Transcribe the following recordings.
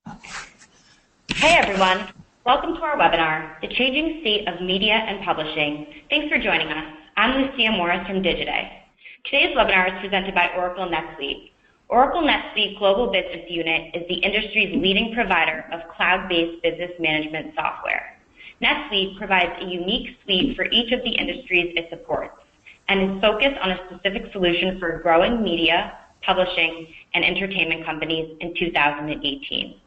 Hey everyone, welcome to our webinar, The Changing State of Media and Publishing. Thanks for joining us. I'm Lucia Morris from Digiday. Today's webinar is presented by Oracle NetSuite. Oracle NetSuite Global Business Unit is the industry's leading provider of cloud-based business management software. NetSuite provides a unique suite for each of the industries it supports and is focused on a specific solution for growing media, publishing, and entertainment companies in 2018.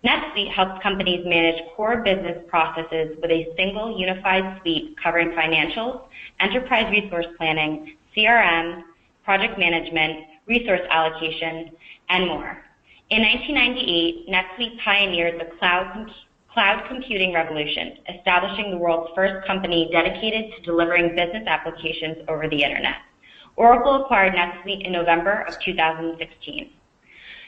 NetSuite helps companies manage core business processes with a single unified suite covering financials, enterprise resource planning, CRM, project management, resource allocation, and more. In 1998, NetSuite pioneered the cloud computing revolution, establishing the world's first company dedicated to delivering business applications over the internet. Oracle acquired NetSuite in November of 2016.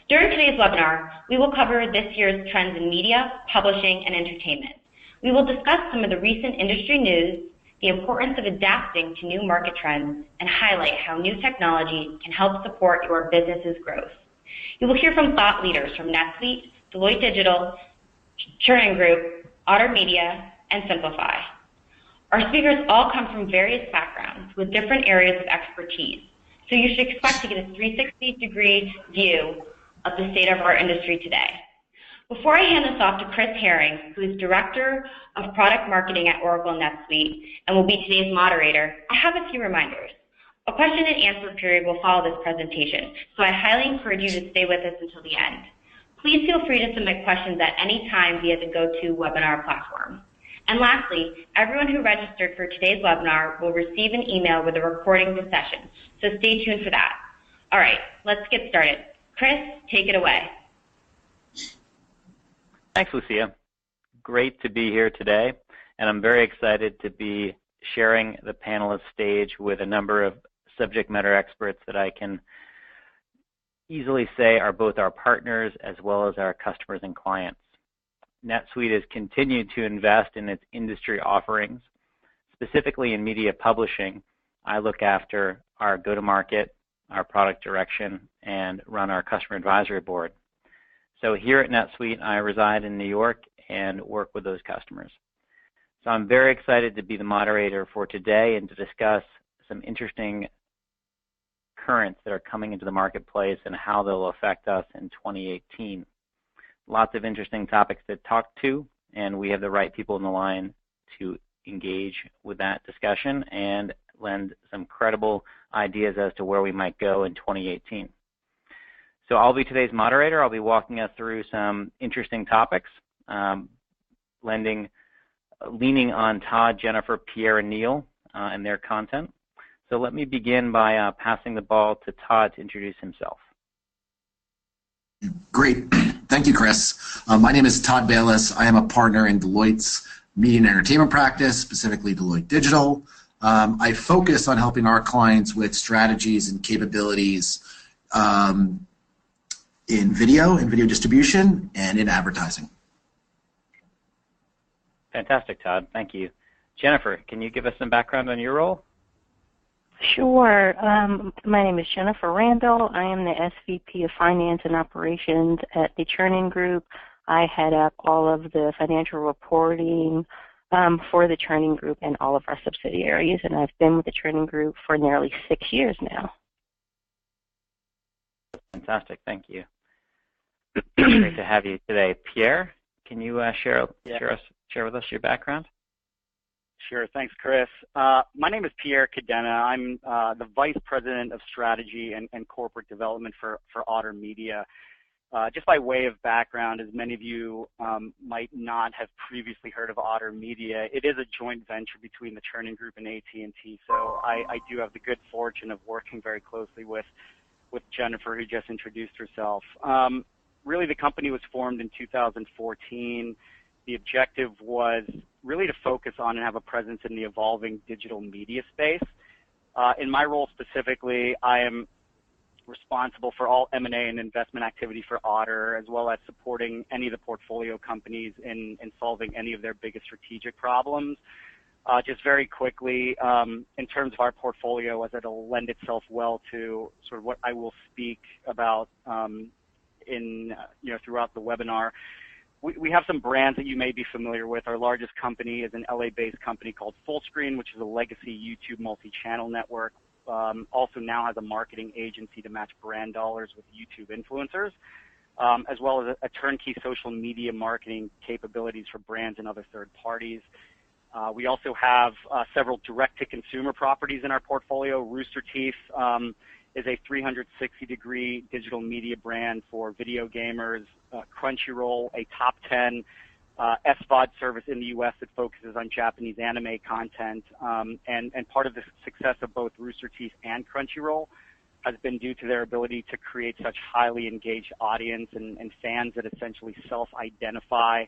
During today's webinar, we will cover this year's trends in media, publishing, and entertainment. We will discuss some of the recent industry news, the importance of adapting to new market trends, and highlight how new technology can help support your business's growth. You will hear from thought leaders from NetSuite, Deloitte Digital, Chernin Group, Otter Media, and Simplify. Our speakers all come from various backgrounds with different areas of expertise, so you should expect to get a 360-degree view of the state of our industry today. Before I hand this off to Chris Herring, who is Director of Product Marketing at Oracle NetSuite and will be today's moderator, I have a few reminders. A question and answer period will follow this presentation, so I highly encourage you to stay with us until the end. Please feel free to submit questions at any time via the GoToWebinar platform. And lastly, everyone who registered for today's webinar will receive an email with a recording of the session, so stay tuned for that. All right, let's get started. Chris, take it away. Thanks, Lucia. Great to be here today, and I'm very excited to be sharing the panelist stage with a number of subject matter experts that I can easily say are both our partners as well as our customers and clients. NetSuite has continued to invest in its industry offerings. Specifically in media publishing, I look after our go-to-market, our product direction, and run our customer advisory board. So here at NetSuite, I reside in New York and work with those customers. So I'm very excited to be the moderator for today and to discuss some interesting currents that are coming into the marketplace and how they'll affect us in 2018. Lots of interesting topics to talk to, and we have the right people in the line to engage with that discussion and lend some credible ideas as to where we might go in 2018. So I'll be today's moderator. I'll be walking us through some interesting topics, leaning on Todd, Jennifer, Pierre, and Neil and their content. So let me begin by passing the ball to Todd to introduce himself. Great. Thank you, Chris. My name is Todd Bayless. I am a partner in Deloitte's Media and Entertainment practice, specifically Deloitte Digital. I focus on helping our clients with strategies and capabilities in video distribution, and in advertising. Fantastic, Todd. Thank you. Jennifer, can you give us some background on your role? Sure. My name is Jennifer Randall. I am the SVP of Finance and Operations at the Chernin Group. I head up all of the financial reporting for the Chernin Group and all of our subsidiaries, and I've been with the Chernin Group for nearly 6 years now. Fantastic. Thank you. Great to have you today. Pierre, can you share with us your background? Sure. Thanks, Chris. My name is Pierre Cadena. I'm the Vice President of Strategy and Corporate Development for Otter Media. Just by way of background, as many of you might not have previously heard of Otter Media, it is a joint venture between the Chernin Group and AT&T. So I do have the good fortune of working very closely with Jennifer, who just introduced herself. Really, the company was formed in 2014. The objective was really to focus on and have a presence in the evolving digital media space. In my role specifically, I am responsible for all M&A and investment activity for Otter, as well as supporting any of the portfolio companies in solving any of their biggest strategic problems. Just very quickly, in terms of our portfolio, as it'll lend itself well to sort of what I will speak about throughout the webinar. We have some brands that you may be familiar with. Our largest company is an LA-based company called Fullscreen, which is a legacy YouTube multi-channel network. Also now has a marketing agency to match brand dollars with YouTube influencers, as well as a turnkey social media marketing capabilities for brands and other third parties. We also have several direct-to-consumer properties in our portfolio. Rooster Teeth is a 360-degree digital media brand for video gamers. Crunchyroll, a top 10 SVOD service in the U.S. that focuses on Japanese anime content. And part of the success of both Rooster Teeth and Crunchyroll has been due to their ability to create such highly engaged audience and fans that essentially self-identify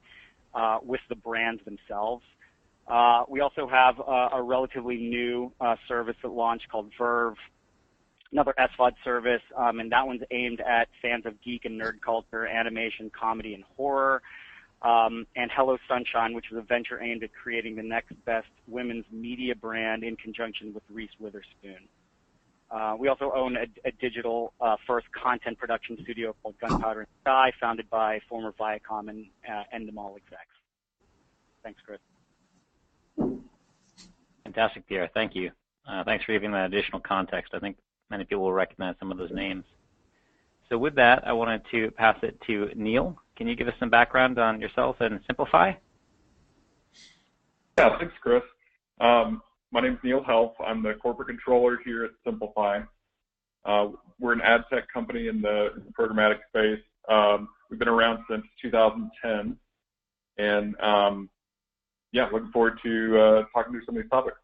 with the brands themselves. We also have a relatively new service that launched called Verve, another SVOD service, and that one's aimed at fans of geek and nerd culture, animation, comedy, and horror. And Hello Sunshine, which is a venture aimed at creating the next best women's media brand in conjunction with Reese Witherspoon. We also own a digital first content production studio called Gunpowder and Sky, founded by former Viacom and Endemol execs. Thanks, Chris. Fantastic, Pierre. Thank you. Thanks for giving that additional context. I think many people will recognize some of those names. So with that, I wanted to pass it to Neil. Can you give us some background on yourself and Simplify? Yeah, thanks, Chris. My name is Neil Helf. I'm the corporate controller here at Simplify. We're an ad tech company in the programmatic space. We've been around since 2010, and yeah, looking forward to talking through some of these topics.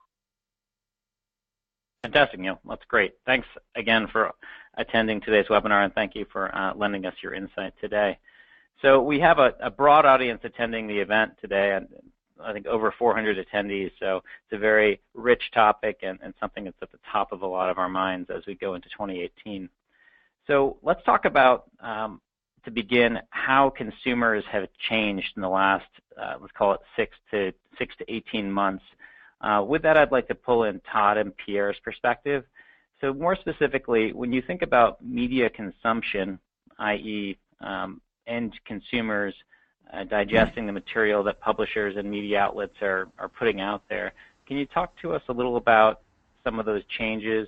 Fantastic, Neil. That's great. Thanks again for attending today's webinar, and thank you for lending us your insight today. So we have a broad audience attending the event today, and I think over 400 attendees, so it's a very rich topic and something that's at the top of a lot of our minds as we go into 2018. So let's talk about, to begin, how consumers have changed in the last, let's call it 6 to 18 months. With that, I'd like to pull in Todd and Pierre's perspective. So more specifically, when you think about media consumption, i.e. end consumers digesting the material that publishers and media outlets are putting out there, can you talk to us a little about some of those changes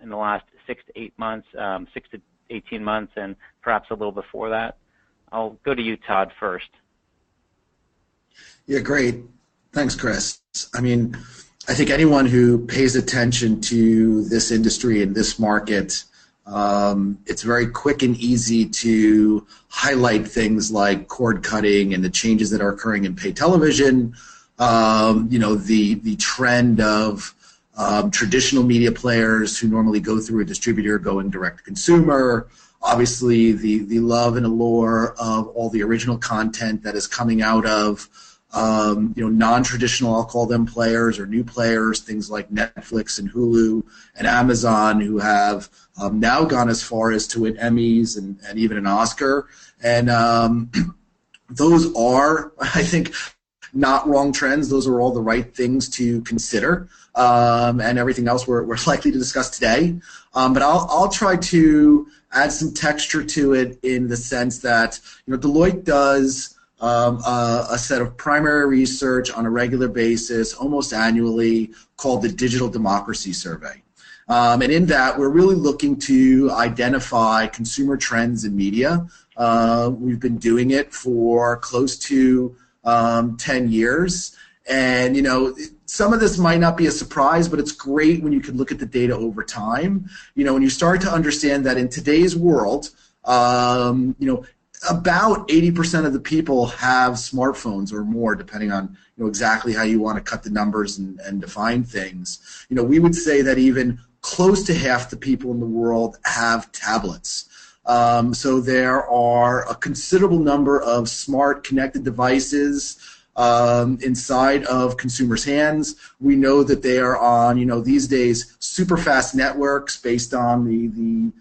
in the last 6 to 18 months, and perhaps a little before that? I'll go to you, Todd, first. Yeah, great. Thanks, Chris. I mean, I think anyone who pays attention to this industry and this market, it's very quick and easy to highlight things like cord cutting and the changes that are occurring in pay television, the trend of traditional media players who normally go through a distributor going direct to consumer, obviously the love and allure of all the original content that is coming out of non-traditional, I'll call them players or new players, things like Netflix and Hulu and Amazon, who have now gone as far as to win Emmys and even an Oscar. And those are, I think, not wrong trends. Those are all the right things to consider, and everything else we're likely to discuss today. But I'll try to add some texture to it in the sense that Deloitte does a set of primary research on a regular basis, almost annually, called the Digital Democracy Survey. And in that, we're really looking to identify consumer trends in media. We've been doing it for close to 10 years. And, some of this might not be a surprise, but it's great when you can look at the data over time. When you start to understand that in today's world, about 80% of the people have smartphones or more, depending on exactly how you want to cut the numbers and define things. We would say that even close to half the people in the world have tablets. So there are a considerable number of smart connected devices inside of consumers' hands. We know that they are on, these days, super fast networks based on the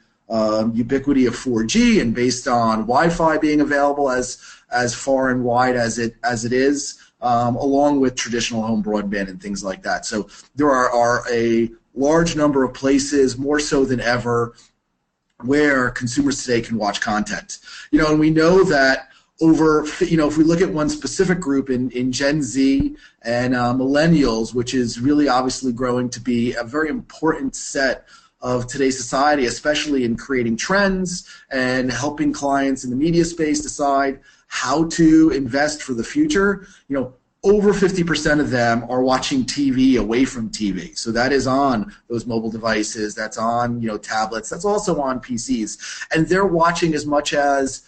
ubiquity of 4G and based on Wi-Fi being available as far and wide as it is, along with traditional home broadband and things like that. So there are a large number of places, more so than ever, where consumers today can watch content. And we know that if we look at one specific group in Gen Z and millennials, which is really obviously growing to be a very important set of today's society, especially in creating trends and helping clients in the media space decide how to invest for the future, over 50% of them are watching TV away from TV. So that is on those mobile devices, that's on tablets, that's also on PCs, and they're watching as much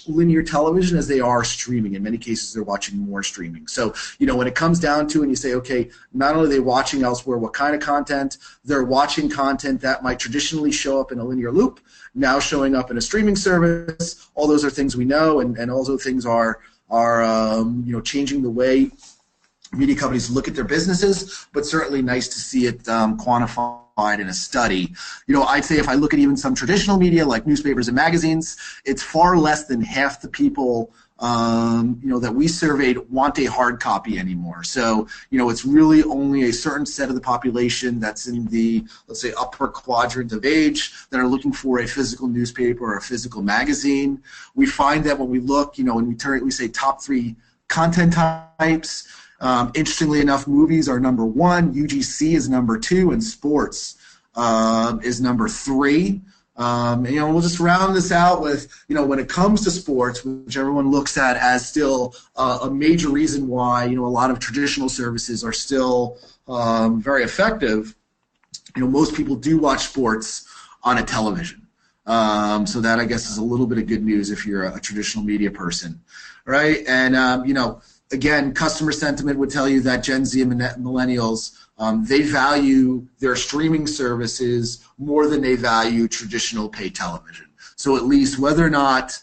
linear television as they are streaming. In many cases, they're watching more streaming. So, when it comes down to, and you say, okay, not only are they watching elsewhere, what kind of content? They're watching content that might traditionally show up in a linear loop, now showing up in a streaming service. All those are things we know, and also things are changing the way media companies look at their businesses, but certainly nice to see it quantified in a study. I'd say if I look at even some traditional media like newspapers and magazines, it's far less than half the people that we surveyed want a hard copy anymore. So, it's really only a certain set of the population that's in the, let's say, upper quadrant of age that are looking for a physical newspaper or a physical magazine. We find that when we look, when we say top 3 content types, interestingly enough, movies are number 1, UGC is number 2, and sports is number 3. We'll just round this out with, when it comes to sports, which everyone looks at as still a major reason why, a lot of traditional services are still very effective, most people do watch sports on a television. So that, I guess, is a little bit of good news if you're a traditional media person, right? And, again, customer sentiment would tell you that Gen Z and millennials, they value their streaming services more than they value traditional pay television. So at least whether or not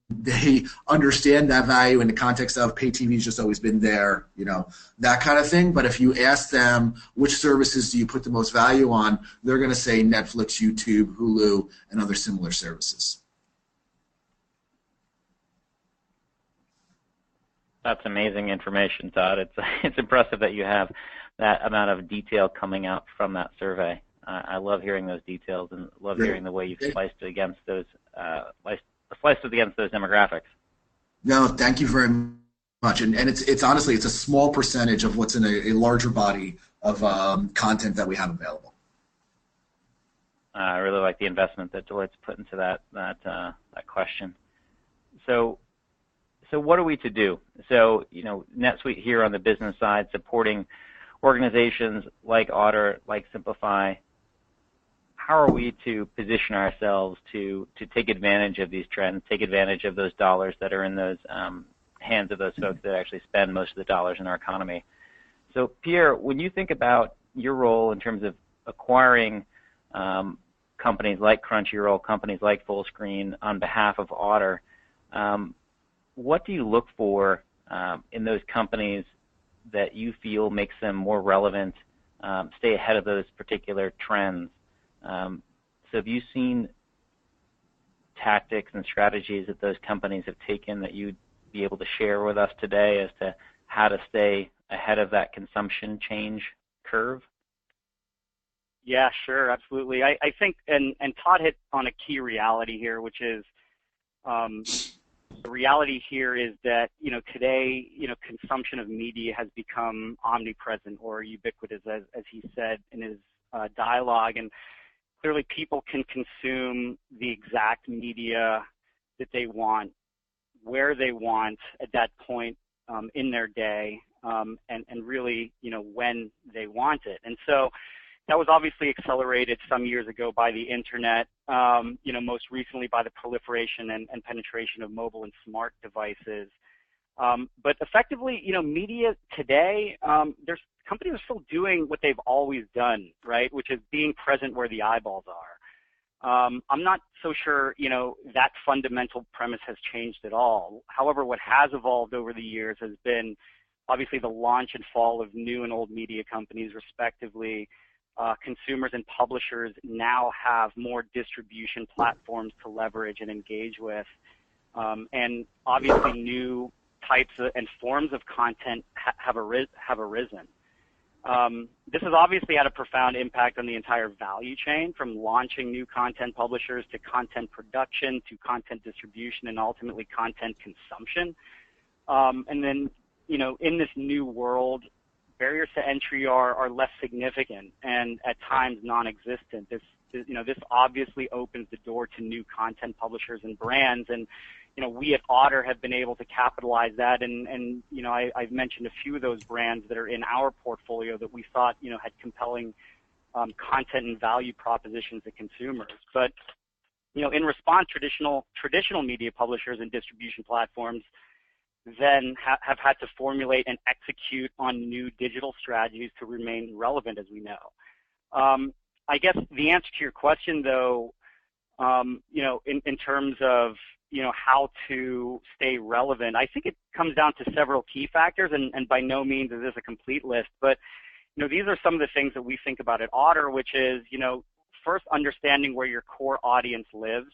they understand that value in the context of pay TV has just always been there, that kind of thing. But if you ask them which services do you put the most value on, they're going to say Netflix, YouTube, Hulu, and other similar services. That's amazing information, Todd. It's impressive that you have that amount of detail coming out from that survey. I love hearing those details and love hearing the way you've sliced it against those demographics. No, thank you very much. And it's honestly, it's a small percentage of what's in a larger body of content that we have available. I really like the investment that Deloitte's put into that question. So what are we to do? So, NetSuite here on the business side, supporting organizations like Otter, like Simplify. How are we to position ourselves to take advantage of these trends, take advantage of those dollars that are in those hands of those folks that actually spend most of the dollars in our economy? So, Pierre, when you think about your role in terms of acquiring companies like Crunchyroll, companies like Fullscreen on behalf of Otter, what do you look for in those companies that you feel makes them more relevant, stay ahead of those particular trends? So have you seen tactics and strategies that those companies have taken that you'd be able to share with us today as to how to stay ahead of that consumption change curve? Yeah, sure, absolutely. I think, and Todd hit on a key reality here, which is the reality here is that, today, consumption of media has become omnipresent or ubiquitous, as he said in his dialogue. And clearly people can consume the exact media that they want, where they want at that point in their day, and really, when they want it. And so that was obviously accelerated some years ago by the internet, most recently by the proliferation and penetration of mobile and smart devices. But effectively, media today, there's companies are still doing what they've always done, right, which is being present where the eyeballs are. I'm not so sure, that fundamental premise has changed at all. However, what has evolved over the years has been obviously the launch and fall of new and old media companies, respectively. Consumers and publishers now have more distribution platforms to leverage and engage with. And obviously new types and forms of content have arisen. This has obviously had a profound impact on the entire value chain, from launching new content publishers to content production to content distribution and ultimately content consumption. And then, you know, in this new world, barriers to entry are less significant and at times non-existent. This obviously opens the door to new content publishers and brands, and you know, we at Otter have been able to capitalize that, and you know, I've mentioned a few of those brands that are in our portfolio that we thought, you know, had compelling content and value propositions to consumers. But you know, in response, traditional media publishers and distribution platforms then have had to formulate and execute on new digital strategies to remain relevant, as we know. I guess the answer to your question, though, you know, in terms of, you know, how to stay relevant, I think it comes down to several key factors, and by no means is this a complete list, but, you know, these are some of the things that we think about at Otter, which is, you know, first, understanding where your core audience lives,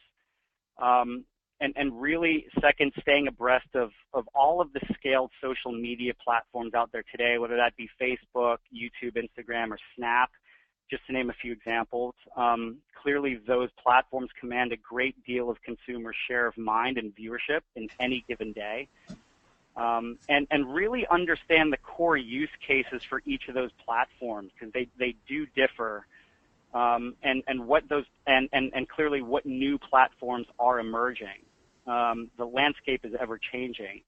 and really, second, staying abreast of all of the scaled social media platforms out there today, whether that be Facebook, YouTube, Instagram, or Snap, just to name a few examples. Clearly, those platforms command a great deal of consumer share of mind and viewership in any given day. And really understand the core use cases for each of those platforms, because they do differ, and what those and clearly what new platforms are emerging. The landscape is ever changing,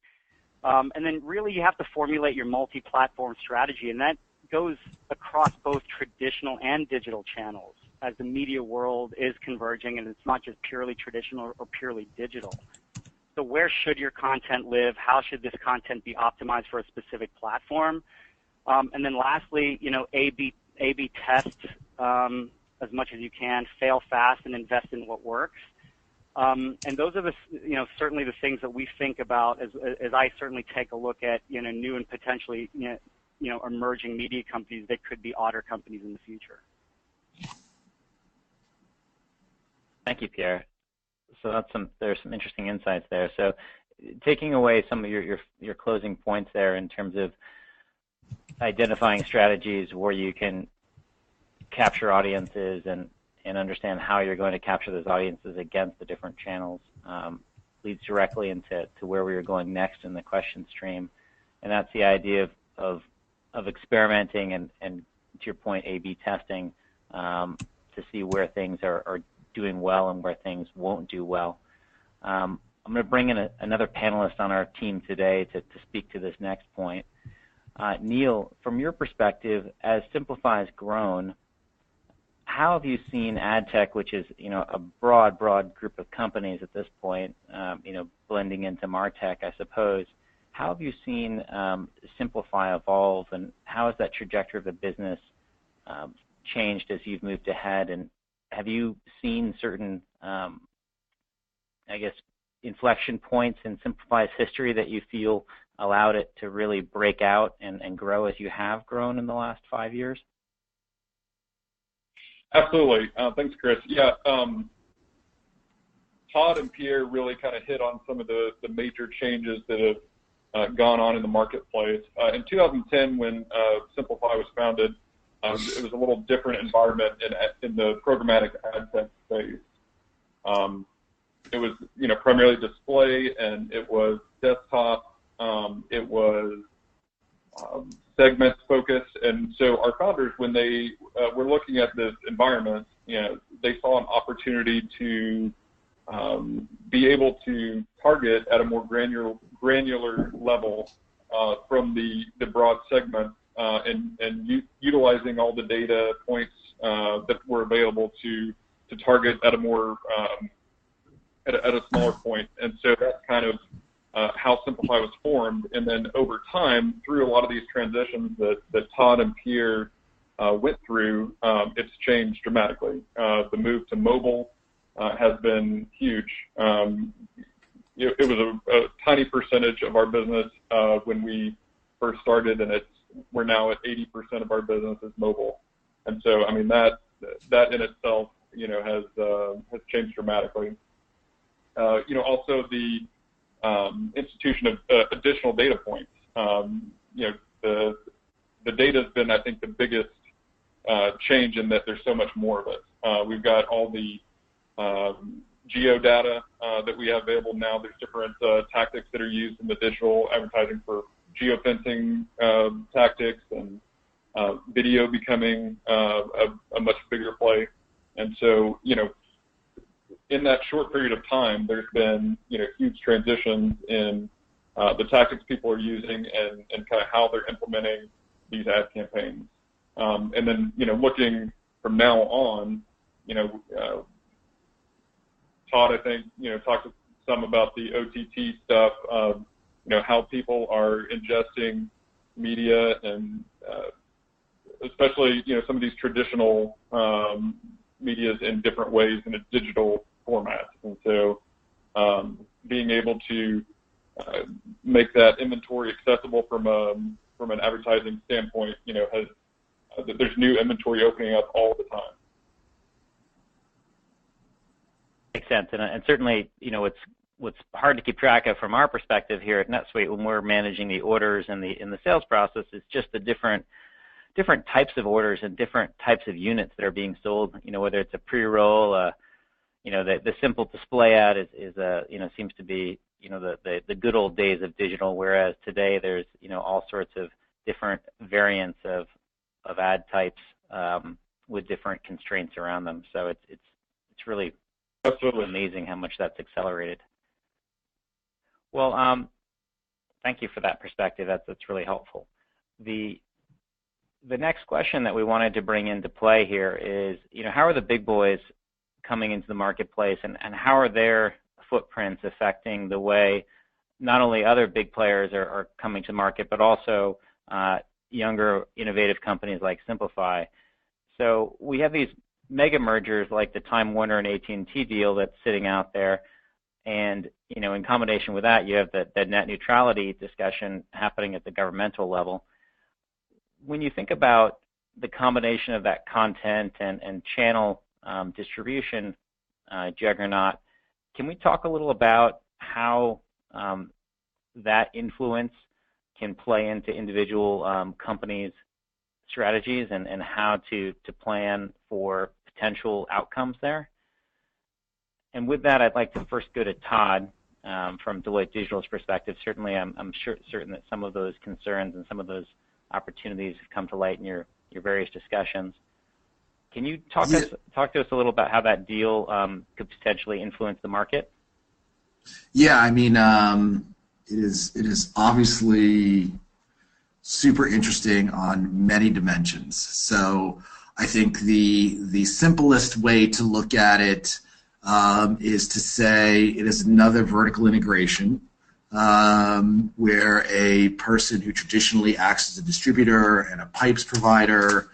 and then really you have to formulate your multi-platform strategy, and that goes across both traditional and digital channels, as the media world is converging, and it's not just purely traditional or purely digital. So where should your content live? How should this content be optimized for a specific platform? And then lastly, you know, A/B test as much as you can, fail fast, and invest in what works. And those are the, you know, certainly the things that we think about as I certainly take a look at, you know, new and potentially, you know, emerging media companies that could be Otter companies in the future. Thank you, Pierre. So there's some interesting insights there. So taking away some of your closing points there in terms of identifying strategies where you can capture audiences and understand how you're going to capture those audiences against the different channels leads directly into where we are going next in the question stream, and that's the idea of experimenting and to your point, A/B testing to see where things are doing well and where things won't do well. I'm going to bring in another panelist on our team today to speak to this next point. Neil, from your perspective, as Simplify has grown, how have you seen ad tech, which is, you know, a broad group of companies at this point, you know, blending into MarTech, I suppose, how have you seen Simplify evolve, and how has that trajectory of the business changed as you've moved ahead? And have you seen certain, I guess, inflection points in Simplify's history that you feel allowed it to really break out and grow as you have grown in the last 5 years? Absolutely. Thanks, Chris. Yeah, Todd and Pierre really kind of hit on some of the major changes that have gone on in the marketplace. In 2010, when Simplify was founded, it was a little different environment in the programmatic ad tech space. It was, you know, primarily display, and it was desktop. It was segment focused, and so our founders, when they were looking at this environment, you know, they saw an opportunity to be able to target at a more granular level from the broad segment, and utilizing all the data points that were available to target at a more at a smaller point. And so that's kind of how Simplify was formed. And then over time, through a lot of these transitions that Todd and Pierre went through, it's changed dramatically. The move to mobile has been huge. It was a tiny percentage of our business when we first started, and we're now at 80% of our business is mobile. And so, I mean, that in itself, you know, has changed dramatically. You know, also the institution of additional data points. You know, the data has been, I think, the biggest change in that there's so much more of it. We've got all the geo data that we have available now. There's different tactics that are used in the digital advertising for geofencing tactics, and video becoming a much bigger play. And so, in that short period of time, there's been, huge transitions in the tactics people are using and kind of how they're implementing these ad campaigns. And then, looking from now on, Todd, I think, talked some about the OTT stuff, how people are ingesting media, and especially, some of these traditional medias in different ways in a digital format. And so being able to make that inventory accessible from an advertising standpoint, has there's new inventory opening up all the time. Makes sense, and certainly, what's hard to keep track of from our perspective here at NetSuite when we're managing the orders and in the sales process is just the different types of orders and different types of units that are being sold. Whether it's a pre-roll, the simple display ad is seems to be the good old days of digital, whereas today there's all sorts of different variants of ad types with different constraints around them. So it's really absolutely amazing how much that's accelerated. Well, thank you for that perspective. That's really helpful. The next question that we wanted to bring into play here is, how are the big boys coming into the marketplace, and how are their footprints affecting the way not only other big players are coming to market, but also younger, innovative companies like Simplify? So we have these mega mergers like the Time Warner and AT&T deal that's sitting out there, and in combination with that, you have the net neutrality discussion happening at the governmental level. When you think about the combination of that content and channel distribution juggernaut, can we talk a little about how that influence can play into individual companies' strategies and how to plan for potential outcomes there? And with that, I'd like to first go to Todd from Deloitte Digital's perspective. Certainly, I'm certain that some of those concerns and some of those opportunities have come to light in your various discussions. Can you talk to us a little about how that deal could potentially influence the market? Yeah, I mean, it is obviously super interesting on many dimensions. So I think the simplest way to look at it is to say it is another vertical integration where a person who traditionally acts as a distributor and a pipes provider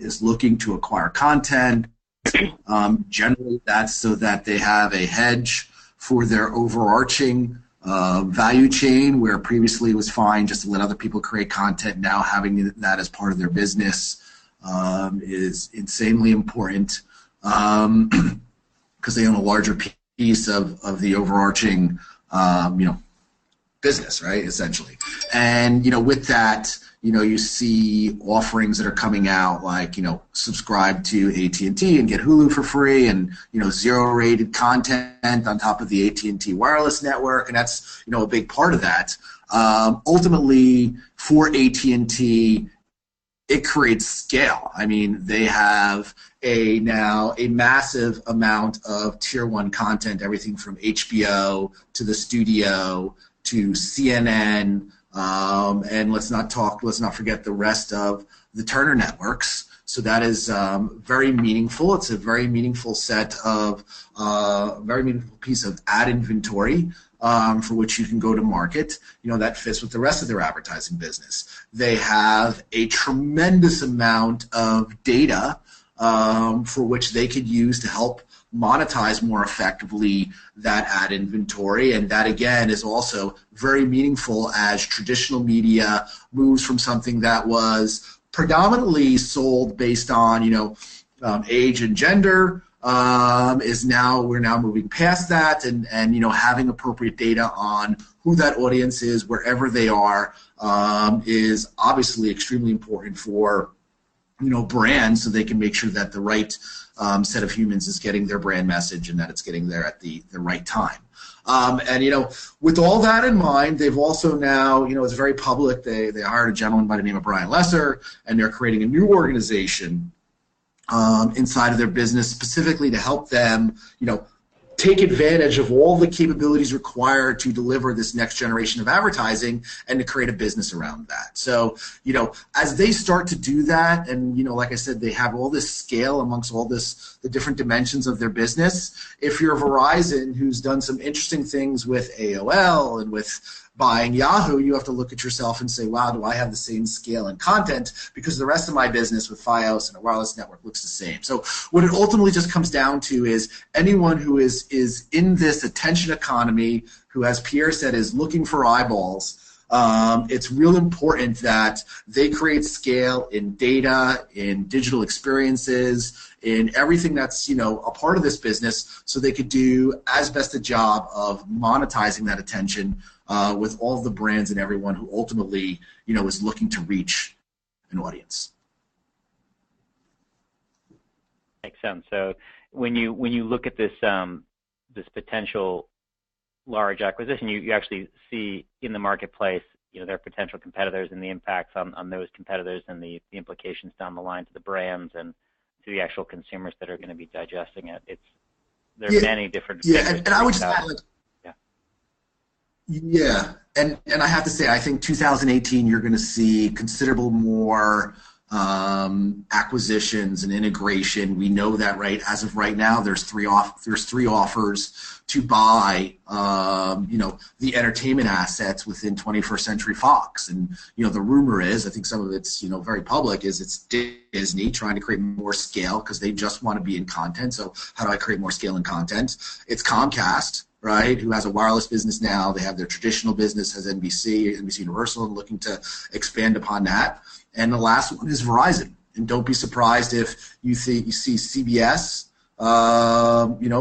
is looking to acquire content. Generally, that's so that they have a hedge for their overarching value chain, where previously it was fine just to let other people create content. Now having that as part of their business is insanely important because they own a larger piece of the overarching business, right, essentially. And with that, you see offerings that are coming out like, subscribe to AT&T and get Hulu for free, and, zero-rated content on top of the AT&T wireless network, and that's, a big part of that. Ultimately, for AT&T, it creates scale. I mean, they have now a massive amount of tier one content, everything from HBO to the studio to CNN, and let's not forget the rest of the Turner networks. So that is very meaningful. It's a very meaningful very meaningful piece of ad inventory for which you can go to market. That fits with the rest of their advertising business. They have a tremendous amount of data for which they could use to help monetize more effectively that ad inventory, and that again is also very meaningful as traditional media moves from something that was predominantly sold based on age and gender is now we're now moving past that, and having appropriate data on who that audience is wherever they are is obviously extremely important for brands, so they can make sure that the right set of humans is getting their brand message and that it's getting there at the right time. With all that in mind, they've also now, it's very public, they hired a gentleman by the name of Brian Lesser, and they're creating a new organization inside of their business specifically to help them, take advantage of all the capabilities required to deliver this next generation of advertising and to create a business around that. So, as they start to do that, and, like I said, they have all this scale amongst all the different dimensions of their business. If you're Verizon, who's done some interesting things with AOL and with buying Yahoo, you have to look at yourself and say, wow, do I have the same scale and content? Because the rest of my business with Fios and a wireless network looks the same. So what it ultimately just comes down to is anyone who is in this attention economy, who, as Pierre said, is looking for eyeballs, it's real important that they create scale in data, in digital experiences, in everything that's, a part of this business, so they could do as best a job of monetizing that attention with all the brands and everyone who ultimately, is looking to reach an audience. Makes sense. So when you look at this this potential large acquisition, you actually see in the marketplace, their potential competitors and the impacts on those competitors and the implications down the line to the brands and to the actual consumers that are going to be digesting it. There are many different. And I would just add, and I have to say, I think 2018 you're going to see considerable more acquisitions and integration. We know that, right? As of right now, there's three offers to buy, the entertainment assets within 21st Century Fox. And the rumor is, I think some of it's very public, is it's Disney trying to create more scale because they just want to be in content. So how do I create more scale in content? It's Comcast, right, who has a wireless business now. They have their traditional business, has NBC Universal, and looking to expand upon that. And the last one is Verizon. And don't be surprised if you see CBS,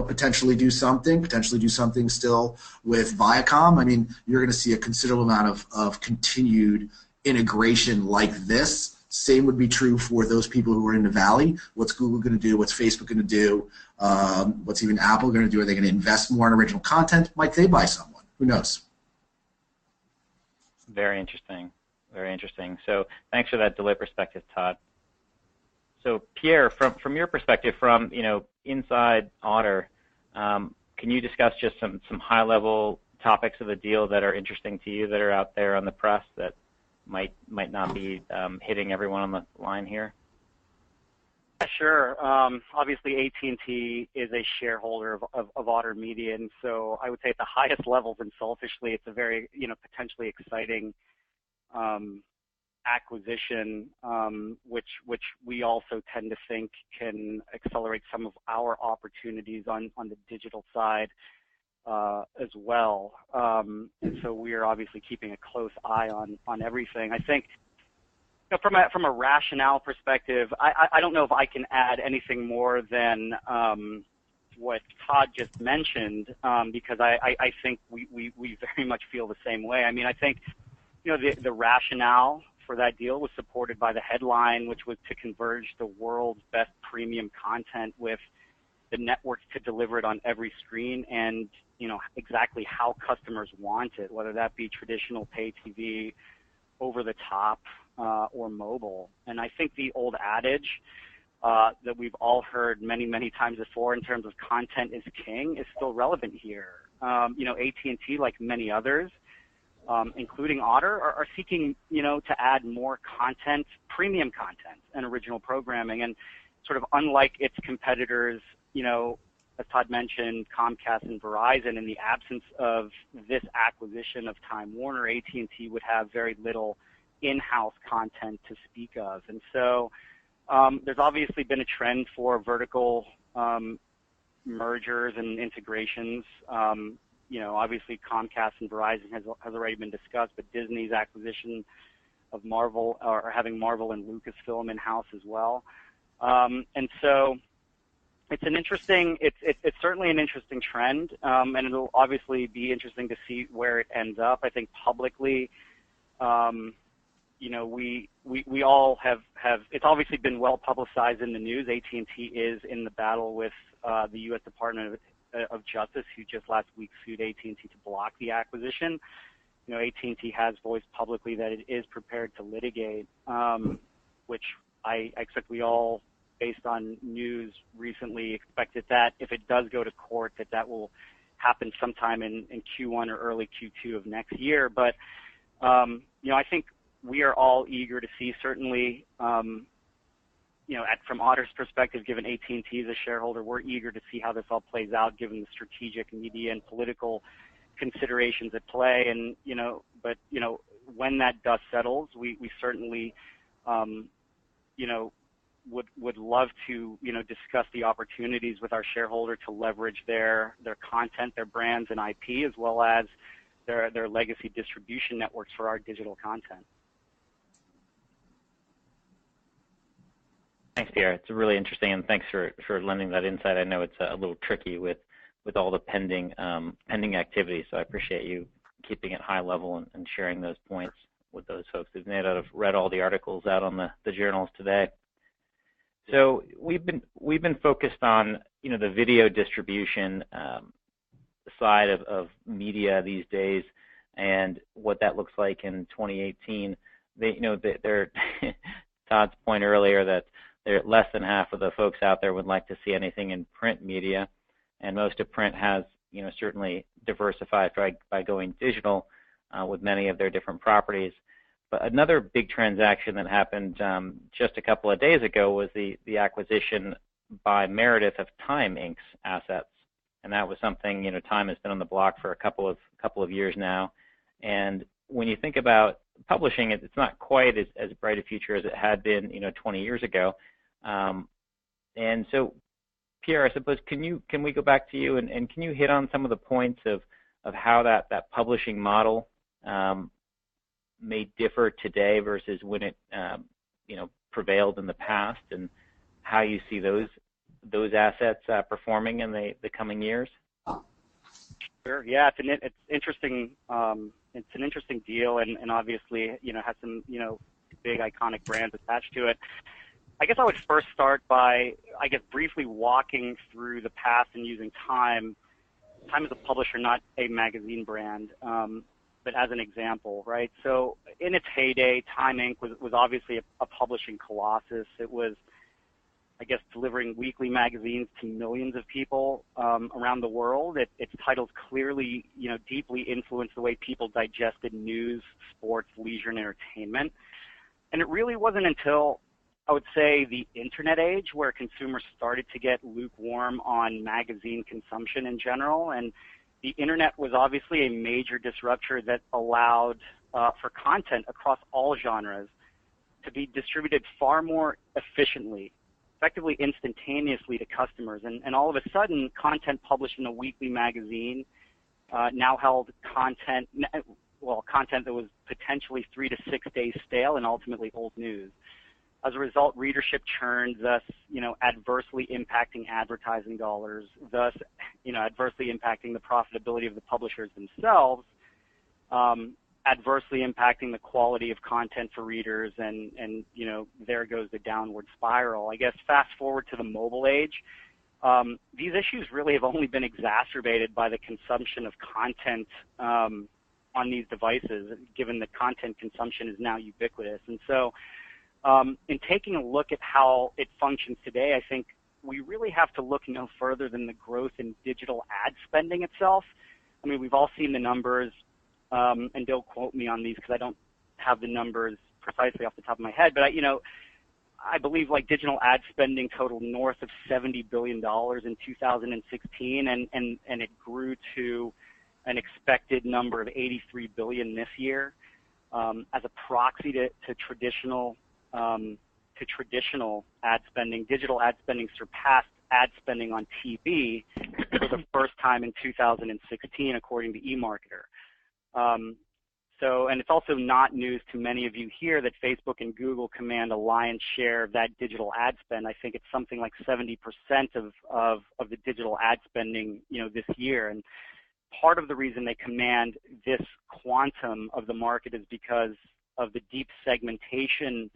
potentially do something still with Viacom. I mean, you're going to see a considerable amount of continued integration like this. Same would be true for those people who are in the Valley. What's Google going to do? What's Facebook going to do? What's even Apple going to do? Are they going to invest more in original content? Might they buy someone? Who knows? Very interesting. Very interesting. So thanks for that Deloitte perspective, Todd. So Pierre, from your perspective, from inside Otter, can you discuss just some high-level topics of the deal that are interesting to you that are out there on the press that might not be hitting everyone on the line here? Sure. Obviously, AT&T is a shareholder of Otter Media, and so I would say at the highest levels and selfishly, it's a very potentially exciting acquisition, which we also tend to think can accelerate some of our opportunities on the digital side as well. And so we are obviously keeping a close eye on everything. I think from a rationale perspective, I don't know if I can add anything more than what Todd just mentioned, because I think we very much feel the same way. I mean, I think the rationale for that deal was supported by the headline, which was to converge the world's best premium content with the networks to deliver it on every screen and exactly how customers want it, whether that be traditional pay TV, over the top, or mobile. And I think the old adage that we've all heard many, many times before in terms of content is king is still relevant here. AT&T, like many others, including Otter, are seeking, to add more content, premium content, and original programming. And sort of unlike its competitors, as Todd mentioned, Comcast and Verizon, in the absence of this acquisition of Time Warner, AT&T would have very little in-house content to speak of. And so there's obviously been a trend for vertical mergers and integrations. Obviously Comcast and Verizon has already been discussed, but Disney's acquisition of Marvel, or having Marvel and Lucasfilm in-house as well. And so it's certainly an interesting trend, and it'll obviously be interesting to see where it ends up. I think publicly, you know, we all have it's obviously been well publicized in the news. AT&T is in the battle with the U.S. Department of Justice, who just last week sued AT&T to block the acquisition. You know, AT&T has voiced publicly that it is prepared to litigate, which I expect we all, based on news recently, expected that if it does go to court, that will happen sometime in Q1 or early Q2 of next year. But you know, I think we are all eager to see, certainly, you know, from Otter's perspective, given AT&T as a shareholder, we're eager to see how this all plays out, given the strategic, media, and political considerations at play. And you know, but you know, when that dust settles, we certainly, you know, would love to, you know, discuss the opportunities with our shareholder to leverage their content, their brands and IP, as well as their legacy distribution networks for our digital content. Thanks, Pierre. It's really interesting, and thanks for lending that insight. I know it's a little tricky with all the pending activities, so I appreciate you keeping it high level and sharing those points with those folks who've no doubt have read all the articles out on the journals today. So we've been focused on, you know, the video distribution side of media these days, and what that looks like in 2018. You know, they're Todd's point earlier that less than half of the folks out there would like to see anything in print media, and most of print has, you know, certainly diversified by going digital with many of their different properties. But another big transaction that happened just a couple of days ago was the acquisition by Meredith of Time Inc.'s assets, and that was something, you know, Time has been on the block for a couple of years now. And when you think about publishing, it's not quite as bright a future as it had been, you know, 20 years ago. And so, Pierre, I suppose, can we go back to you and can you hit on some of the points of how that publishing model may differ today versus when it you know, prevailed in the past, and how you see those assets performing in the coming years? Sure. Yeah, it's interesting. It's an interesting deal, and obviously, you know, has some, you know, big iconic brands attached to it. I guess I would first start by, I guess, briefly walking through the past and using Time. Time is a publisher, not a magazine brand, but as an example, right? So in its heyday, Time Inc. was obviously a publishing colossus. It was, I guess, delivering weekly magazines to millions of people around the world. Its titles clearly, you know, deeply influenced the way people digested news, sports, leisure, and entertainment. And it really wasn't until, I would say, the internet age where consumers started to get lukewarm on magazine consumption in general. And the internet was obviously a major disruptor that allowed for content across all genres to be distributed far more efficiently, effectively instantaneously to customers. And all of a sudden, content published in a weekly magazine now held content that was potentially 3 to 6 days stale and ultimately old news. As a result, readership churned, thus, you know, adversely impacting advertising dollars, thus, you know, adversely impacting the profitability of the publishers themselves, adversely impacting the quality of content for readers, and you know, there goes the downward spiral. I guess fast forward to the mobile age, these issues really have only been exacerbated by the consumption of content on these devices, given that content consumption is now ubiquitous. And so, in taking a look at how it functions today, I think we really have to look no further than the growth in digital ad spending itself. I mean, we've all seen the numbers, and don't quote me on these because I don't have the numbers precisely off the top of my head, but I believe like digital ad spending totaled north of $70 billion in 2016, and it grew to an expected number of $83 billion this year. As a proxy to traditional ad spending, digital ad spending surpassed ad spending on TV for the first time in 2016, according to eMarketer. So, and it's also not news to many of you here that Facebook and Google command a lion's share of that digital ad spend. I think it's something like 70% of the digital ad spending, this year. And part of the reason they command this quantum of the market is because of the deep segmentation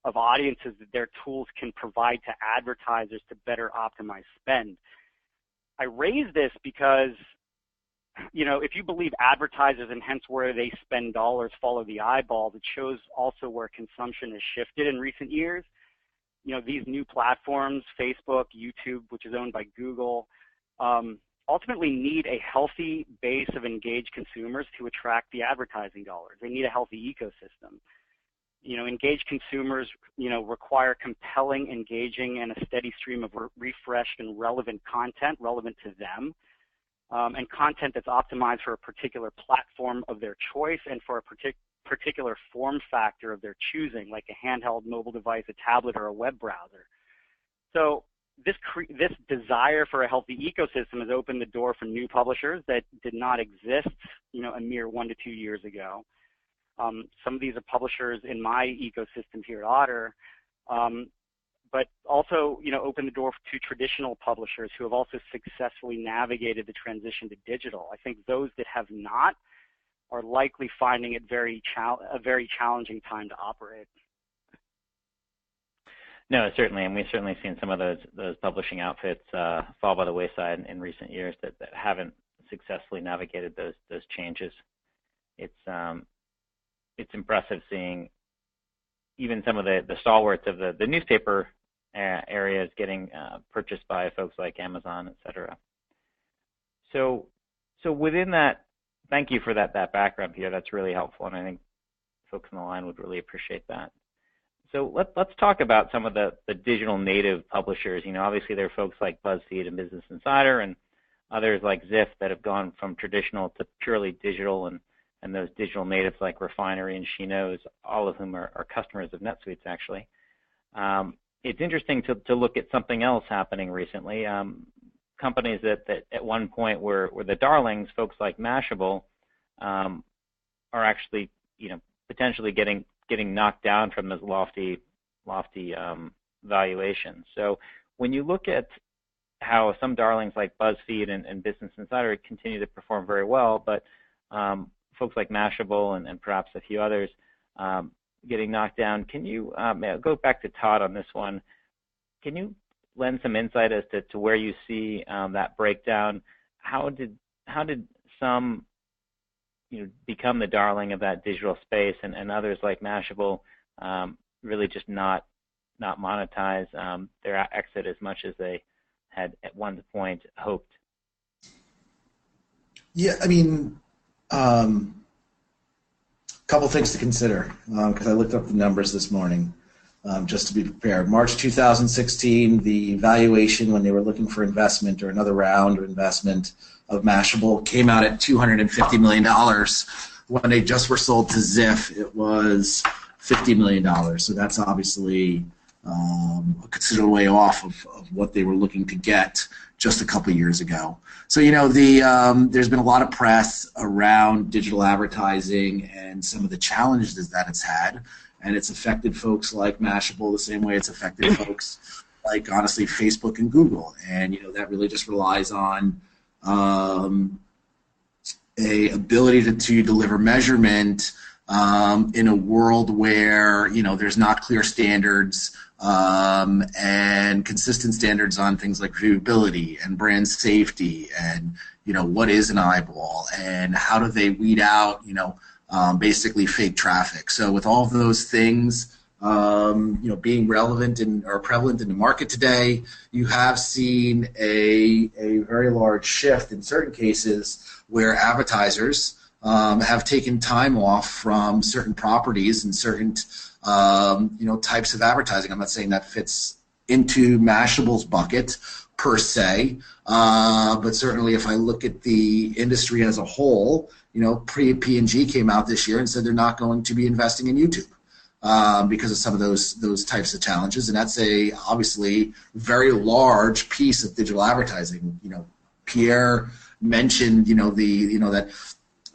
of audiences that their tools can provide to advertisers to better optimize spend. I raise this because, if you believe advertisers and hence where they spend dollars follow the eyeballs, it shows also where consumption has shifted in recent years. These new platforms, Facebook, YouTube, which is owned by Google, ultimately need a healthy base of engaged consumers to attract the advertising dollars. They need a healthy ecosystem. Engaged consumers, require compelling, engaging, and a steady stream of refreshed and relevant content relevant to them, and content that's optimized for a particular platform of their choice and for a particular form factor of their choosing, like a handheld mobile device, a tablet, or a web browser. So this desire for a healthy ecosystem has opened the door for new publishers that did not exist, a mere 1 to 2 years ago. Some of these are publishers in my ecosystem here at Otter, but also, open the door to traditional publishers who have also successfully navigated the transition to digital. I think those that have not are likely finding it a very challenging time to operate. No, certainly, and we've certainly seen some of those publishing outfits fall by the wayside in recent years that haven't successfully navigated those changes. It's impressive seeing even some of the stalwarts of the newspaper areas getting purchased by folks like Amazon, et cetera. So within that, thank you for that background, Pierre. That's really helpful, and I think folks on the line would really appreciate that. So let's talk about some of the digital native publishers. Obviously there are folks like BuzzFeed and Business Insider and others like Ziff that have gone from traditional to purely digital, and those digital natives like Refinery and She Knows, all of whom are customers of NetSuite's actually. It's interesting to look at something else happening recently. Companies that at one point were the darlings, folks like Mashable, are actually potentially getting knocked down from those lofty valuations. So when you look at how some darlings like BuzzFeed and Business Insider continue to perform very well, but folks like Mashable and perhaps a few others getting knocked down, can you go back to Todd on this one? Can you lend some insight as to where you see that breakdown? How did some become the darling of that digital space, and others like Mashable really just not monetize their exit as much as they had at one point hoped? Yeah, I mean, couple things to consider, because I looked up the numbers this morning just to be prepared. March 2016, the valuation when they were looking for investment or another round of investment of Mashable came out at $250 million. When they just were sold to Ziff, it was $50 million. So that's obviously a considerable way off of what they were looking to get just a couple years ago. So, there's been a lot of press around digital advertising and some of the challenges that it's had, and it's affected folks like Mashable the same way it's affected folks like, honestly, Facebook and Google. And, that really just relies on a ability to deliver measurement in a world where, there's not clear standards and consistent standards on things like viewability and brand safety and, what is an eyeball and how do they weed out, basically fake traffic. So with all of those things, being relevant or prevalent in the market today, you have seen a very large shift in certain cases where advertisers have taken time off from certain properties and certain types of advertising. I'm not saying that fits into Mashable's bucket per se, but certainly if I look at the industry as a whole, P&G came out this year and said they're not going to be investing in YouTube because of some of those types of challenges, and that's a obviously very large piece of digital advertising. Pierre mentioned that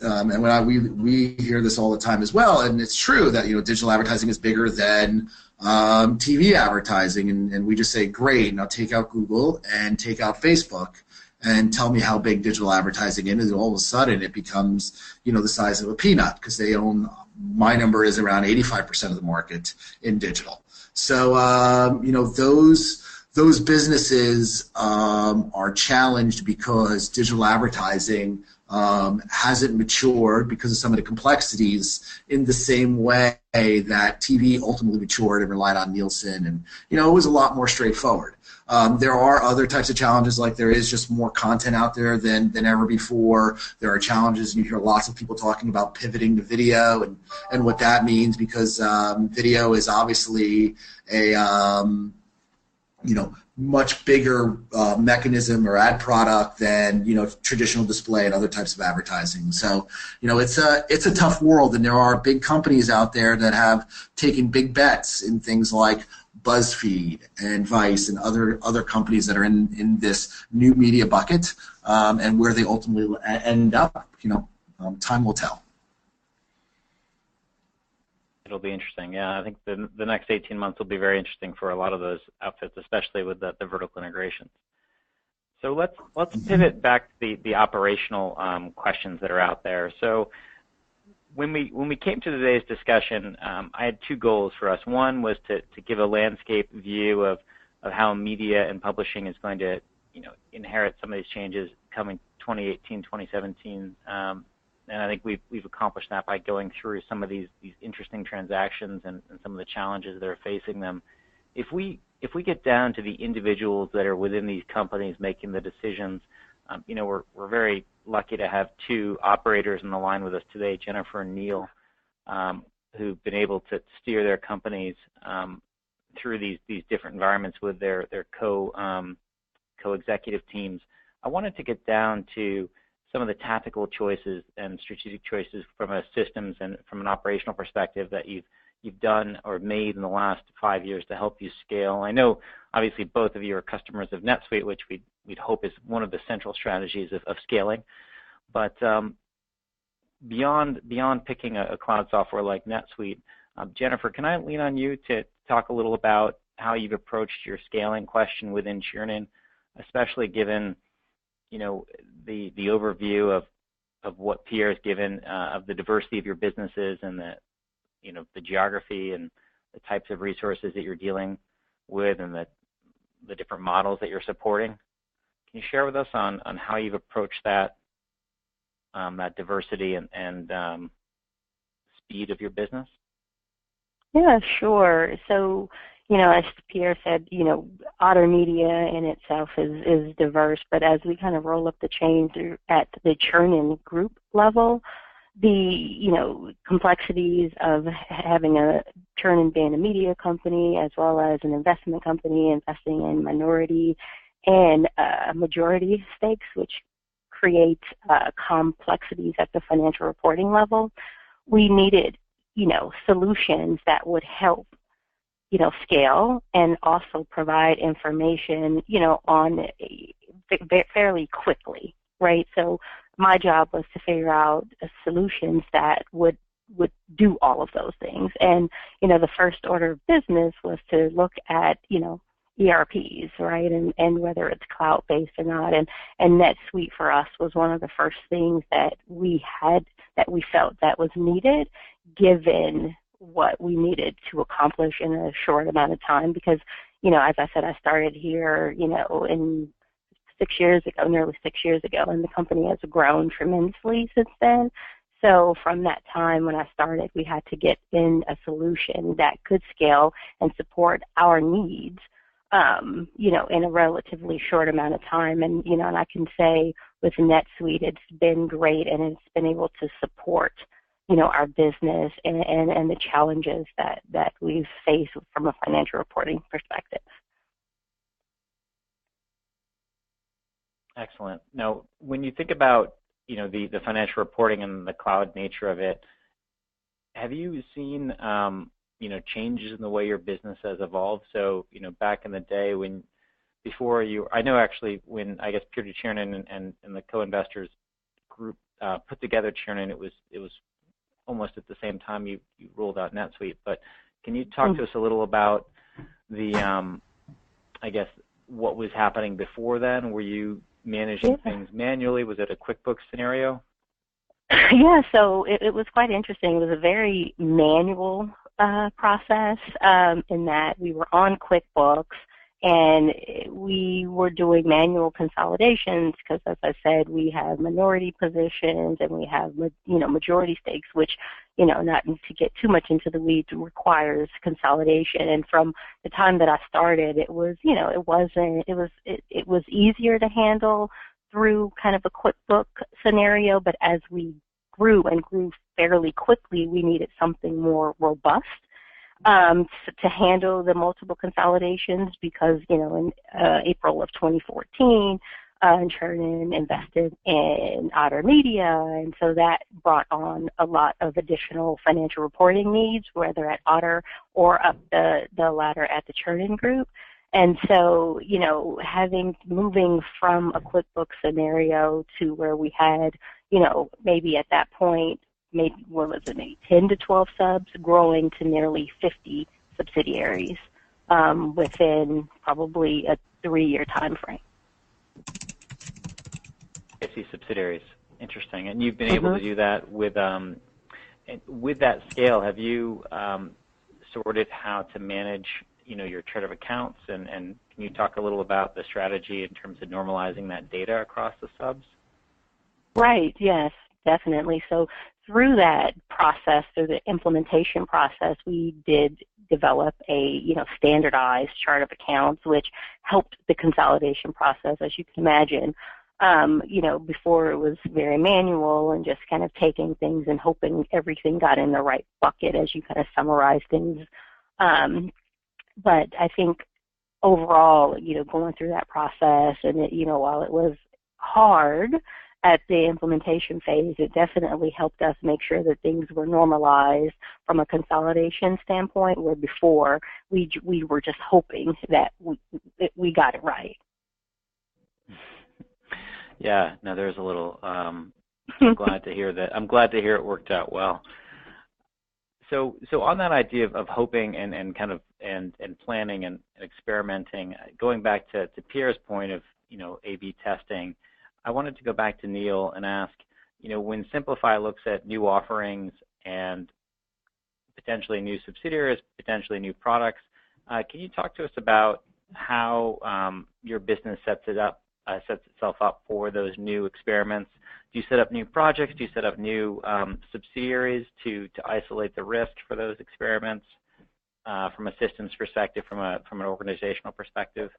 and we hear this all the time as well, and it's true that digital advertising is bigger than TV advertising, and we just say, great, now take out Google and take out Facebook and tell me how big digital advertising is, and all of a sudden it becomes the size of a peanut, because they own, my number is around 85% of the market in digital. So those businesses are challenged because digital advertising hasn't matured because of some of the complexities in the same way that TV ultimately matured and relied on Nielsen, and it was a lot more straightforward. There are other types of challenges, like there is just more content out there than ever before. There are challenges, and you hear lots of people talking about pivoting to video and what that means, because video is obviously a much bigger mechanism or ad product than traditional display and other types of advertising. So it's a tough world, and there are big companies out there that have taken big bets in things like BuzzFeed and Vice and other companies that are in this new media bucket, and where they ultimately end up, time will tell. It'll be interesting. Yeah, I think the next 18 months will be very interesting for a lot of those outfits, especially with the vertical integrations. So let's pivot back to the operational questions that are out there. So when we came to today's discussion, I had two goals for us. One was to give a landscape view of how media and publishing is going to inherit some of these changes coming 2018, 2017. And I think we've accomplished that by going through some of these interesting transactions and some of the challenges that are facing them. If we get down to the individuals that are within these companies making the decisions, we're very lucky to have two operators on the line with us today, Jennifer and Neil, who've been able to steer their companies through these different environments with their co-executive teams. I wanted to get down to some of the tactical choices and strategic choices from a systems and from an operational perspective that you've done or made in the last 5 years to help you scale. I know, obviously, both of you are customers of NetSuite, which we'd hope is one of the central strategies of scaling. But beyond picking a cloud software like NetSuite, Jennifer, can I lean on you to talk a little about how you've approached your scaling question within Chernin, especially given the overview of what Pierre has given of the diversity of your businesses and the geography and the types of resources that you're dealing with and the different models that you're supporting. Can you share with us on how you've approached that diversity and speed of your business? Yeah, sure. So, as Pierre said, Otter Media in itself is diverse, but as we kind of roll up the chain at the Chernin group level, the complexities of having a Chernin being a media company as well as an investment company investing in minority and majority stakes, which creates complexities at the financial reporting level. We needed solutions that would help scale and also provide information, on fairly quickly, right? So my job was to figure out solutions that would do all of those things. And, the first order of business was to look at, ERPs, right, and whether it's cloud-based or not. And NetSuite for us was one of the first things that we felt that was needed, given what we needed to accomplish in a short amount of time. Because, as I said, I started here, in 6 years ago, nearly 6 years ago, and the company has grown tremendously since then. So from that time when I started, we had to get in a solution that could scale and support our needs, in a relatively short amount of time. And, and I can say with NetSuite, it's been great, and it's been able to support our business and the challenges that we've faced from a financial reporting perspective. Excellent. Now, when you think about, the financial reporting and the cloud nature of it, have you seen, changes in the way your business has evolved? So, back in the day I know actually when, I guess, Pierre Chernin and the co-investors group put together Churn, it was almost at the same time you rolled out NetSuite. But can you talk to us a little about the, I guess, what was happening before then? Were you managing things manually? Was it a QuickBooks scenario? Yeah, so it was quite interesting. It was a very manual process in that we were on QuickBooks and we were doing manual consolidations because, as I said, we have minority positions and we have, majority stakes, which, not to get too much into the weeds, requires consolidation. And from the time that I started, it was, it was easier to handle through kind of a QuickBook scenario, but as we grew and grew fairly quickly, we needed something more robust to handle the multiple consolidations because, in April of 2014, Churn invested in Otter Media, and so that brought on a lot of additional financial reporting needs, whether at Otter or up the ladder at the Churn Group. And so, moving from a QuickBooks scenario to where we had, maybe at that point, maybe 10 to 12 subs, growing to nearly 50 subsidiaries within probably a 3-year time frame. 50 subsidiaries, interesting. And you've been able to do that with that scale. Have you sorted how to manage, your chart of accounts, and can you talk a little about the strategy in terms of normalizing that data across the subs? Right, yes, definitely. So through that process, through the implementation process, we did develop a, standardized chart of accounts, which helped the consolidation process, as you can imagine. Before it was very manual and just kind of taking things and hoping everything got in the right bucket as you kind of summarize things. But I think overall, going through that process and, while it was hard at the implementation phase, it definitely helped us make sure that things were normalized from a consolidation standpoint, where before we were just hoping that we got it right. Yeah, no, there's a little, I'm glad to hear that. I'm glad to hear it worked out well. So on that idea of hoping and kind of and planning and experimenting, going back to Pierre's point of, A/B testing, I wanted to go back to Neil and ask, when Simplify looks at new offerings and potentially new subsidiaries, potentially new products, can you talk to us about how your business sets itself up for those new experiments? Do you set up new projects? Do you set up new subsidiaries to isolate the risk for those experiments from a systems perspective, from an organizational perspective?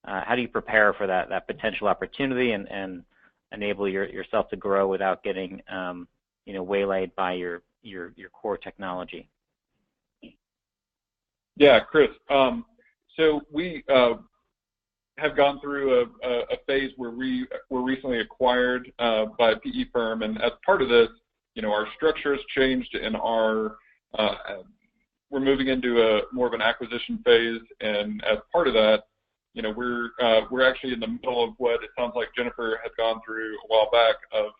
How do you prepare for that potential opportunity and enable yourself to grow without getting waylaid by your core technology? Yeah, Chris. So we have gone through a phase where we were recently acquired by a PE firm, and as part of this, our structure has changed, and we're moving into more of an acquisition phase, and as part of that, we're actually in the middle of what it sounds like Jennifer had gone through a while back of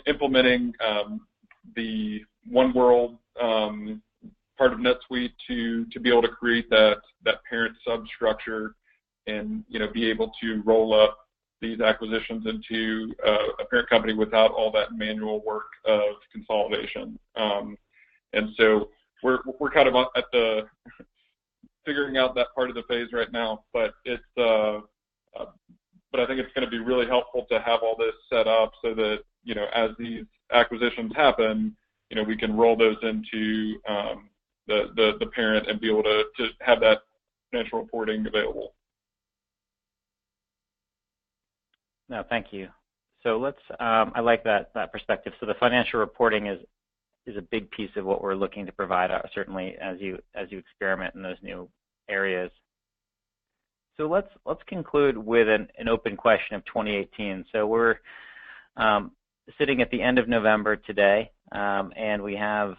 implementing the One World part of NetSuite to be able to create that parent substructure and be able to roll up these acquisitions into a parent company without all that manual work of consolidation. And so we're kind of at the figuring out that part of the phase right now, but it's but I think it's going to be really helpful to have all this set up so that as these acquisitions happen, we can roll those into the parent and be able to have that financial reporting available. No, thank you. So let's. I like that perspective. So the financial reporting is a big piece of what we're looking to provide, certainly as you experiment in those new areas. So let's conclude with an open question of 2018. So we're sitting at the end of November today, and we have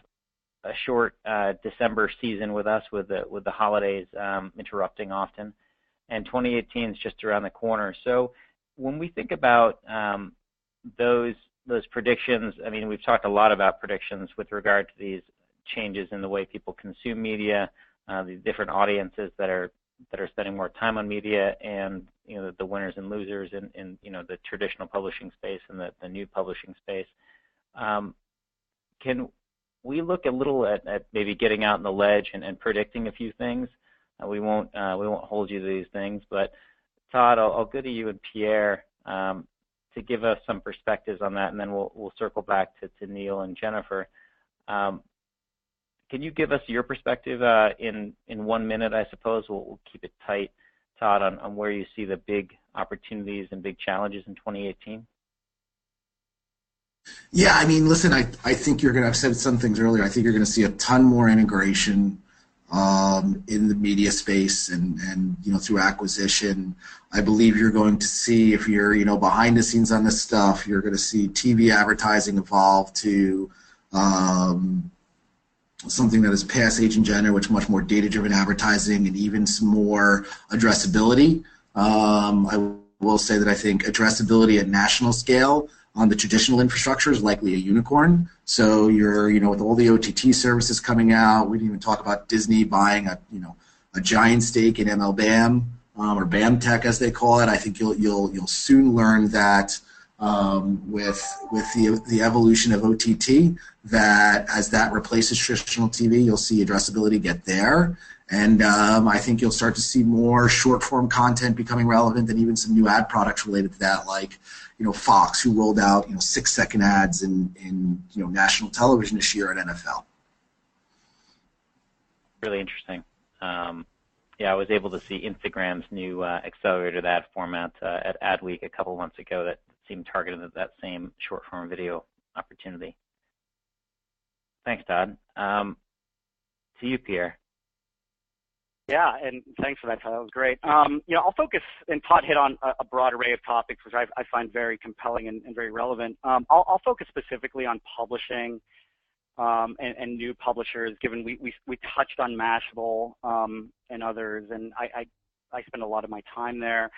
a short December season with us, with the holidays interrupting often, and 2018 is just around the corner. So when we think about those predictions, I mean, we've talked a lot about predictions with regard to these changes in the way people consume media, the different audiences that are spending more time on media, and the winners and losers in the traditional publishing space and the new publishing space. Can we look a little at maybe getting out on the ledge and predicting a few things? We won't hold you to these things, but Todd, I'll go to you and Pierre to give us some perspectives on that, and then we'll circle back to Neil and Jennifer. Can you give us your perspective in 1 minute, I suppose? We'll keep it tight, Todd, on where you see the big opportunities and big challenges in 2018. Yeah, I mean, listen, I think you're going to, I've said some things earlier, I think you're going to see a ton more integration in the media space and through acquisition. I believe you're going to see, if you're behind the scenes on this stuff, you're going to see TV advertising evolve to something that is past age and gender, which is much more data-driven advertising and even some more addressability. I will say that I think addressability at national scale on the traditional infrastructure is likely a unicorn. So you're, with all the OTT services coming out, we didn't even talk about Disney buying a giant stake in MLBAM or BAM Tech as they call it. I think you'll soon learn that with the evolution of OTT, that as that replaces traditional TV, you'll see addressability get there. And I think you'll start to see more short-form content becoming relevant, and even some new ad products related to that, like Fox, who rolled out 6-second ads in national television this year at NFL. Really interesting. Yeah, I was able to see Instagram's new accelerated ad format at Adweek a couple months ago that seemed targeted at that same short-form video opportunity. Thanks, Todd. To you, Pierre. Yeah, and thanks for that, Todd. That was great. I'll focus, and Todd hit on a broad array of topics, which I find very compelling and very relevant. I'll focus specifically on publishing and new publishers, given we touched on Mashable and others, and I spend a lot of my time there.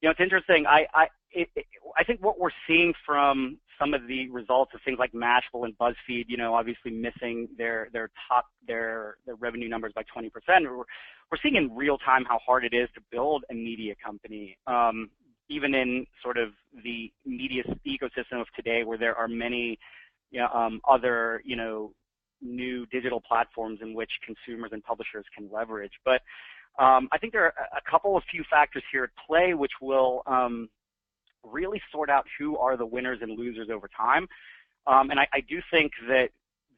It's interesting. I think what we're seeing from some of the results of things like Mashable and BuzzFeed, obviously missing their revenue numbers by 20%. We're seeing in real time how hard it is to build a media company, even in sort of the media ecosystem of today, where there are many other new digital platforms in which consumers and publishers can leverage. But I think there are a few factors here at play which will really sort out who are the winners and losers over time. And I do think that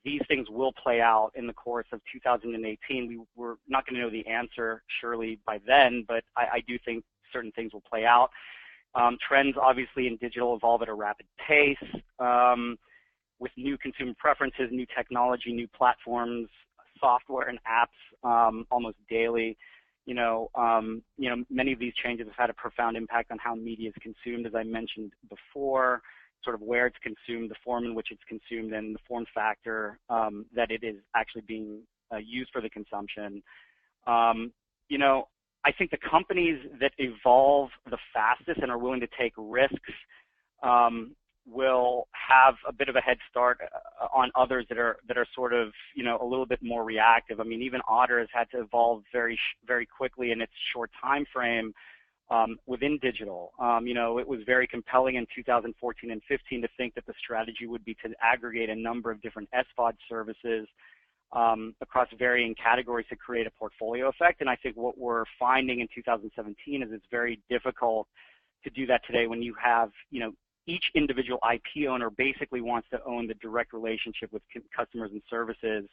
these things will play out in the course of 2018. We're not going to know the answer surely by then, but I do think certain things will play out. Trends obviously in digital evolve at a rapid pace with new consumer preferences, new technology, new platforms, software and apps almost daily. Many of these changes have had a profound impact on how media is consumed, as I mentioned before, sort of where it's consumed, the form in which it's consumed, and the form factor that it is actually being used for the consumption. I think the companies that evolve the fastest and are willing to take risks will have a bit of a head start on others that are sort of a little bit more reactive. I mean, even Otter has had to evolve very very quickly in its short time frame within digital. It was very compelling in 2014 and 15 to think that the strategy would be to aggregate a number of different SVOD services across varying categories to create a portfolio effect. And I think what we're finding in 2017 is it's very difficult to do that today when you have each individual IP owner basically wants to own the direct relationship with customers and services,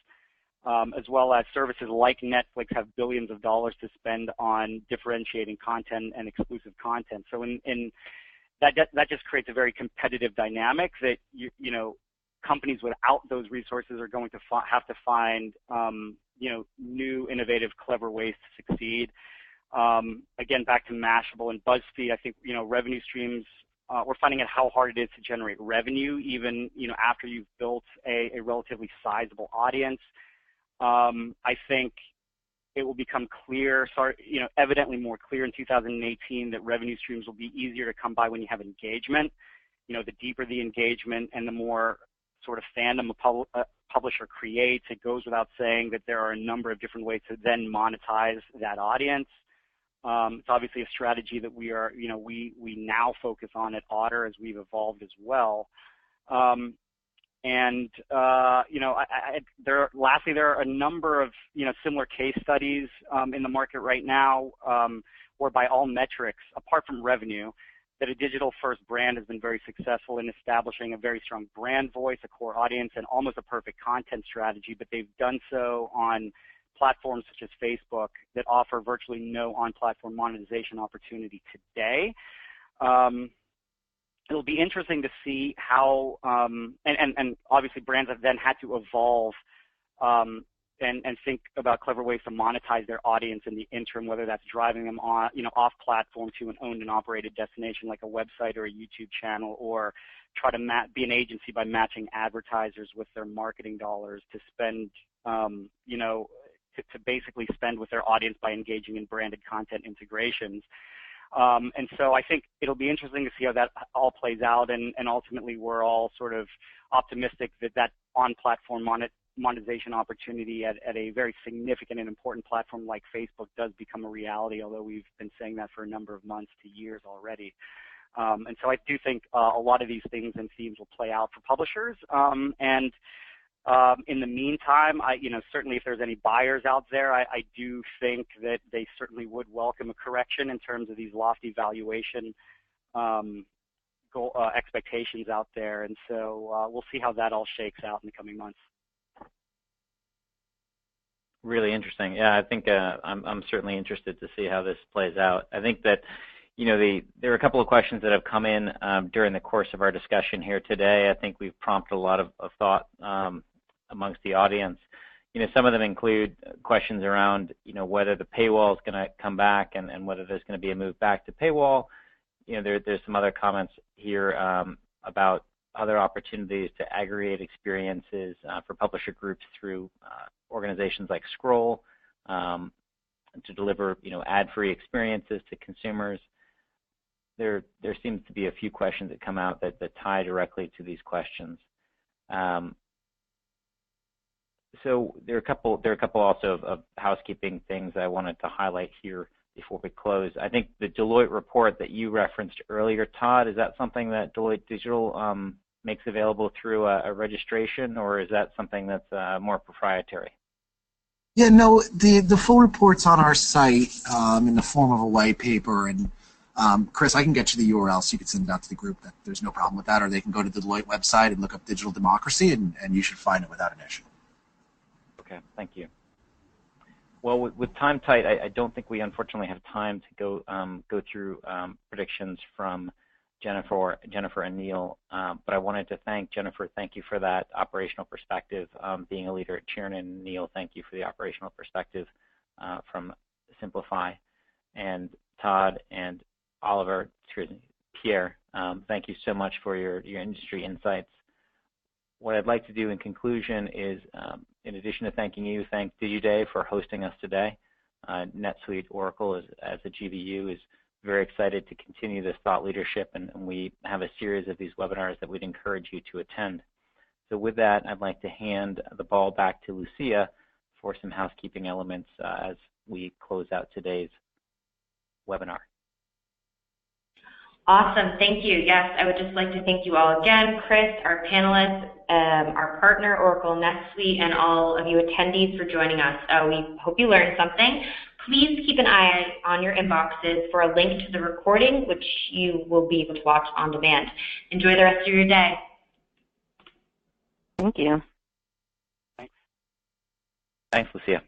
as well as services like Netflix have billions of dollars to spend on differentiating content and exclusive content. So that just creates a very competitive dynamic that companies without those resources are going to have to find new, innovative, clever ways to succeed. Again, back to Mashable and BuzzFeed, I think revenue streams. We're finding out how hard it is to generate revenue, even after you've built a relatively sizable audience. I think it will become clear, evidently more clear in 2018 that revenue streams will be easier to come by when you have engagement. The deeper the engagement and the more sort of fandom a publisher creates, it goes without saying that there are a number of different ways to then monetize that audience. It's obviously a strategy that we are, we now focus on at Otter as we've evolved as well. Lastly, there are a number of, similar case studies in the market right now where by all metrics, apart from revenue, that a digital-first brand has been very successful in establishing a very strong brand voice, a core audience, and almost a perfect content strategy, but they've done so on platforms such as Facebook that offer virtually no on-platform monetization opportunity today. It'll be interesting to see how, and obviously brands have then had to evolve and think about clever ways to monetize their audience in the interim, whether that's driving them on, off platform to an owned and operated destination like a website or a YouTube channel, or try to be an agency by matching advertisers with their marketing dollars to spend, to basically spend with their audience by engaging in branded content integrations. And so I think it'll be interesting to see how that all plays out, and ultimately we're all sort of optimistic that on-platform monetization opportunity at a very significant and important platform like Facebook does become a reality, although we've been saying that for a number of months to years already. And so I do think a lot of these things and themes will play out for publishers. In the meantime, certainly if there's any buyers out there, I do think that they certainly would welcome a correction in terms of these lofty valuation expectations out there. And so we'll see how that all shakes out in the coming months. Really interesting. Yeah, I think I'm certainly interested to see how this plays out. I think that there are a couple of questions that have come in during the course of our discussion here today. I think we've prompted a lot of thought amongst the audience. Some of them include questions around, whether the paywall is going to come back and whether there's going to be a move back to paywall. There's some other comments here about other opportunities to aggregate experiences for publisher groups through organizations like Scroll to deliver, ad-free experiences to consumers. There seems to be a few questions that come out that tie directly to these questions. So there are a couple also of housekeeping things I wanted to highlight here before we close. I think the Deloitte report that you referenced earlier, Todd, is that something that Deloitte Digital makes available through a registration, or is that something that's more proprietary? Yeah, no, the full report's on our site in the form of a white paper, and Chris, I can get you the URL so you can send it out to the group. There's no problem with that, or they can go to the Deloitte website and look up digital democracy, and you should find it without an issue. Okay, thank you. Well, with time tight, I don't think we unfortunately have time to go through predictions from Jennifer and Neil, but I wanted to thank Jennifer. Thank you for that operational perspective, being a leader at Chernin. Neil, thank you for the operational perspective from Simplify. And Todd and Oliver, Pierre, thank you so much for your industry insights. What I'd like to do in conclusion is, in addition to thanking you, thank Digiday for hosting us today. NetSuite Oracle, as a GVU, is very excited to continue this thought leadership, and we have a series of these webinars that we'd encourage you to attend. So with that, I'd like to hand the ball back to Lucia for some housekeeping elements as we close out today's webinar. Awesome, thank you. Yes, I would just like to thank you all again, Chris, our panelists, our partner, Oracle NetSuite, and all of you attendees for joining us. We hope you learned something. Please keep an eye on your inboxes for a link to the recording, which you will be able to watch on demand. Enjoy the rest of your day. Thank you. Thanks, Lucia.